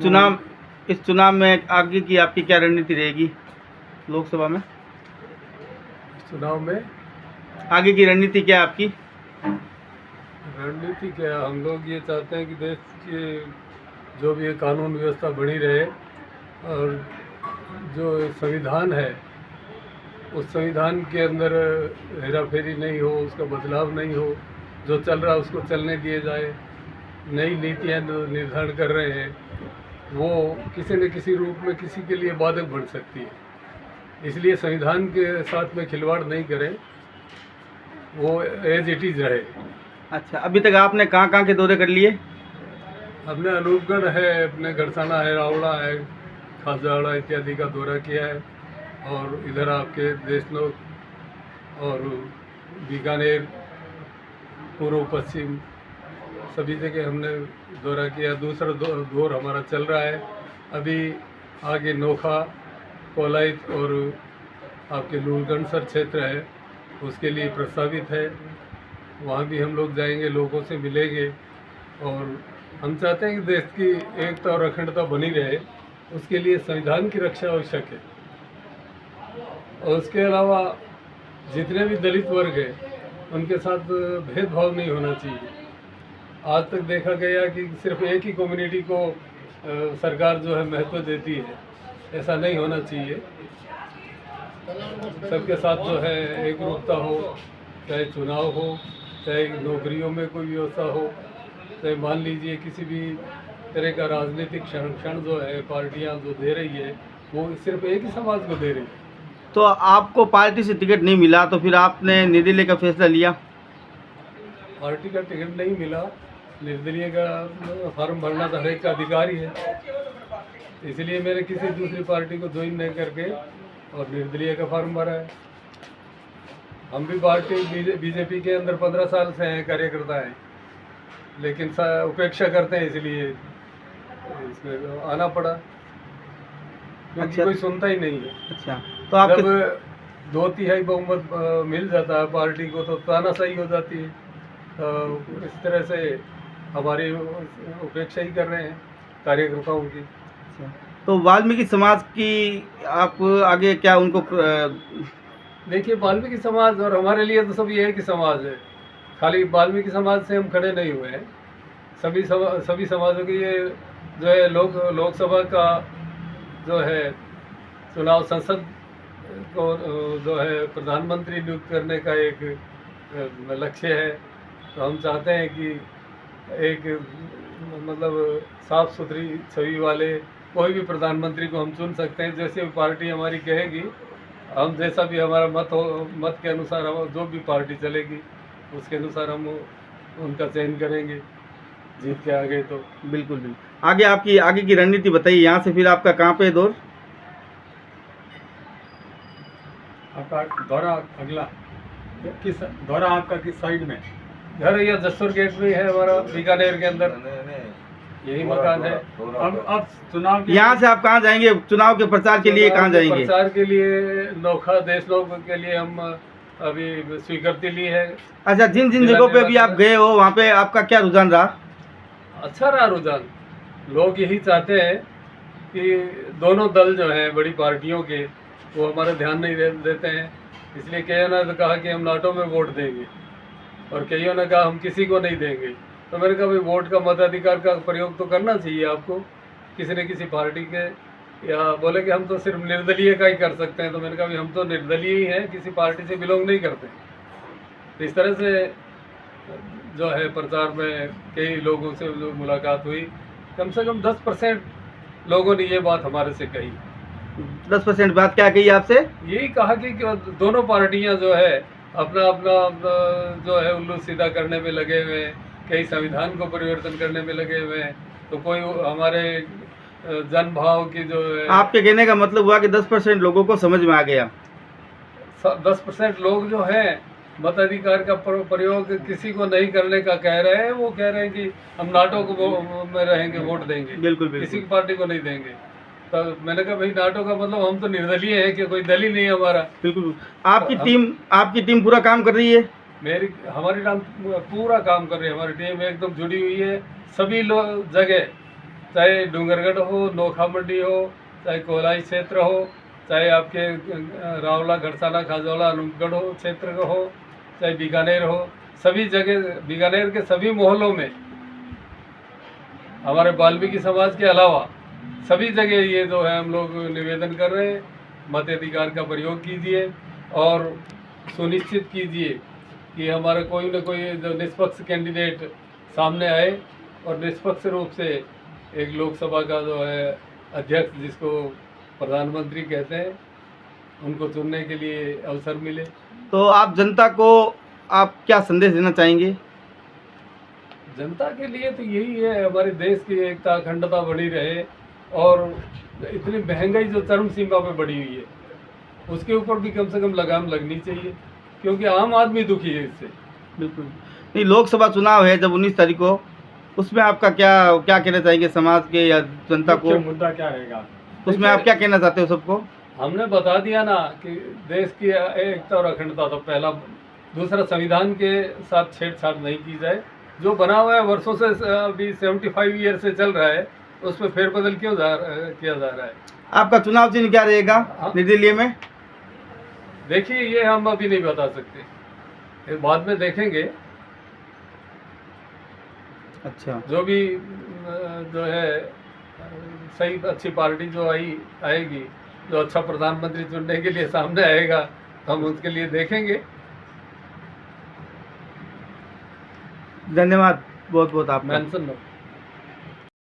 इस चुनाव में आगे की आपकी क्या रणनीति रहेगी लोकसभा में? चुनाव में आगे की रणनीति क्या है आपकी? रणनीति क्या है, हम लोग ये चाहते हैं कि देश के जो भी कानून व्यवस्था बनी रहे और जो संविधान है उस संविधान के अंदर हेरा फेरी नहीं हो, उसका बदलाव नहीं हो, जो चल रहा है उसको चलने दिए जाए। नई नीतियाँ जो निर्धारण कर रहे हैं वो किसी न किसी रूप में किसी के लिए बाधक बन सकती है, इसलिए संविधान के साथ में खिलवाड़ नहीं करें, वो एज इट इज़ रहे। अच्छा, अभी तक आपने कहाँ कहाँ के दौरे कर लिए? हमने अनूपगढ़ है, अपने गढ़साना है, रावड़ा है, खासदाड़ा इत्यादि का दौरा किया है और इधर आपके देशनोक और बीकानेर, पूर्व पश्चिम सभी जगह हमने दौरा किया। दूसरा दौर हमारा चल रहा है, अभी आगे नोखा, कोलाइत और आपके लूलगंजसर क्षेत्र है उसके लिए प्रस्तावित है, वहाँ भी हम लोग जाएंगे, लोगों से मिलेंगे और हम चाहते हैं कि देश की एकता और अखंडता बनी रहे, उसके लिए संविधान की रक्षा आवश्यक है। और उसके अलावा जितने भी दलित वर्ग हैं उनके साथ भेदभाव नहीं होना चाहिए। आज तक देखा गया कि सिर्फ एक ही कम्युनिटी को सरकार जो है महत्व देती है, ऐसा नहीं होना चाहिए। सबके साथ जो है एक रूपता हो, चाहे चुनाव हो, चाहे नौकरियों में कोई व्यवस्था हो, चाहे मान लीजिए किसी भी तरह का राजनीतिक संरक्षण जो है पार्टियां जो दे रही है वो सिर्फ एक ही समाज को दे रही है। तो आपको पार्टी से टिकट नहीं मिला तो फिर आपने निर्दलीय का फैसला लिया? पार्टी का टिकट नहीं मिला, निर्दलीय का फॉर्म भरना तो हर एक का अधिकार ही है, इसलिए मैंने किसी दूसरी पार्टी को ज्वाइन नहीं करके और निर्दलीय का फॉर्म भरा है। हम भी पार्टी बीजेपी के अंदर 15 साल से हैं, कार्यकर्ता हैं, लेकिन उपेक्षा करते हैं, इसलिए इसमें आना पड़ा क्योंकि अच्छा। कोई सुनता ही नहीं है। अच्छा, तो आप जब 2/3 बहुमत मिल जाता है पार्टी को तो तानाशाही हो जाती है, तो इस तरह से हमारी उपेक्षा ही कर रहे हैं कार्यकर्ताओं की। तो वाल्मीकि समाज की आप आगे क्या उनको देखिए, वाल्मीकि समाज और हमारे लिए तो सब एक ही समाज है, खाली वाल्मीकि समाज से हम खड़े नहीं हुए हैं। सभी समाजों के ये जो है लोकसभा का जो है चुनाव, संसद को जो है प्रधानमंत्री नियुक्त करने का एक लक्ष्य है, तो हम चाहते हैं कि एक मतलब साफ सुथरी छवि वाले कोई भी प्रधानमंत्री को हम चुन सकते हैं। जैसे पार्टी हमारी कहेगी, हम जैसा भी हमारा मत के अनुसार हम जो भी पार्टी चलेगी उसके अनुसार हम उनका चयन करेंगे, जीत के आ गए तो। बिल्कुल बिल्कुल। आगे आपकी आगे की रणनीति बताइए, यहाँ से फिर आपका कहाँ पे दौर? आपका दौरा अगला किस दौरा आपका किस साइड में? घर या जसपुर गेट में है हमारा, बीकानेर के अंदर यही मकान है। अब चुनाव यहाँ से आप कहाँ जाएंगे चुनाव के प्रचार के लिए? कहाँ जाएंगे प्रचार के लिए? नोखा, देशनोक के लिए हम अभी स्वीकृति ली है। अच्छा, जिन जिन जगहों पे भी आप गए हो वहाँ पे आपका क्या रुझान रहा? अच्छा रहा रुझान। लोग यही चाहते हैं कि दोनों दल जो हैं बड़ी पार्टियों के वो हमारा ध्यान नहीं देते हैं, इसलिए कईयों ने तो कहा कि हम नाटो में वोट देंगे और कईयों ने कहा हम किसी को नहीं देंगे। तो मैंने कहा भाई, वोट का मताधिकार का प्रयोग तो करना चाहिए आपको किसी न किसी पार्टी के। या बोले कि हम तो सिर्फ निर्दलीय का ही कर सकते हैं, तो मैंने कहा भाई हम तो निर्दलीय ही हैं, किसी पार्टी से बिलोंग नहीं करते। तो इस तरह से जो है प्रचार में कई लोगों से जो मुलाकात हुई, कम से कम 10% लोगों ने ये बात हमारे से कही। 10% बात क्या कही आपसे? यही कहा कि दोनों पार्टियां जो है अपना अपना जो है उल्लू सीधा करने में लगे हुए हैं, कई संविधान को परिवर्तन करने में लगे हुए हैं, तो कोई हमारे जनभाव की जो है। आपके कहने का मतलब हुआ कि 10% लोगों को समझ में आ गया। 10% लोग जो है मताधिकार का प्रयोग किसी को नहीं करने का कह रहे हैं। वो कह रहे हैं कि हम नाटो को में रहेंगे, वोट देंगे, बिल्कुल किसी की पार्टी को नहीं देंगे। तो मैंने कहा भाई, नाटो का मतलब हम तो निर्दलीय है कि कोई दल ही नहीं है हमारा। बिल्कुल। आपकी टीम पूरा काम कर रही है? हमारी टीम पूरा काम कर रही है, हमारी टीम एकदम जुड़ी हुई है। सभी लोग जगह चाहे डूंगरगढ़ हो, नोखा मंडी हो, चाहे कोलाई क्षेत्र हो, चाहे आपके रावला, गढ़साना, खाजौला, अनूपगढ़ हो क्षेत्र का हो, चाहे बीकानेर हो, सभी जगह बीकानेर के सभी मोहल्लों में हमारे वाल्मीकि समाज के अलावा सभी जगह ये जो है हम लोग निवेदन कर रहे हैं, मताधिकार का प्रयोग कीजिए और सुनिश्चित कीजिए कि हमारा कोई न कोई जो निष्पक्ष कैंडिडेट सामने आए और निष्पक्ष रूप से एक लोकसभा का जो है अध्यक्ष, जिसको प्रधानमंत्री कहते हैं, उनको चुनने के लिए अवसर मिले। तो आप जनता को आप क्या संदेश देना चाहेंगे? जनता के लिए तो यही है, हमारे देश की एकता अखंडता बनी रहे और इतनी महंगाई जो चरम सीमा पे बढ़ी हुई है उसके ऊपर भी कम से कम लगाम लगनी चाहिए, क्योंकि आम आदमी दुखी है इससे। बिल्कुल नहीं, लोकसभा चुनाव है जब 19 तारीख को, उसमें आपका क्या क्या कहना चाहेंगे समाज के या जनता को? मुद्दा क्या रहेगा उसमें आप क्या कहना चाहते हो सबको? हमने बता दिया ना कि देश की एकता और अखंडता तो पहला, दूसरा संविधान के साथ छेड़छाड़ नहीं की जाए। जो बना हुआ है वर्षों से, अभी 75 ईयर से चल रहा है, उसमें फेरबदल क्यों किया जा रहा है? आपका चुनाव चिन्ह क्या रहेगा निर्दलीय में? देखिए, ये हम अभी नहीं बता सकते, ये बाद में देखेंगे। अच्छा, जो भी जो है सही अच्छी पार्टी जो आएगी, जो अच्छा प्रधानमंत्री चुनने के लिए सामने आएगा, हम उसके लिए देखेंगे। धन्यवाद बहुत बहुत आपका। मेंशन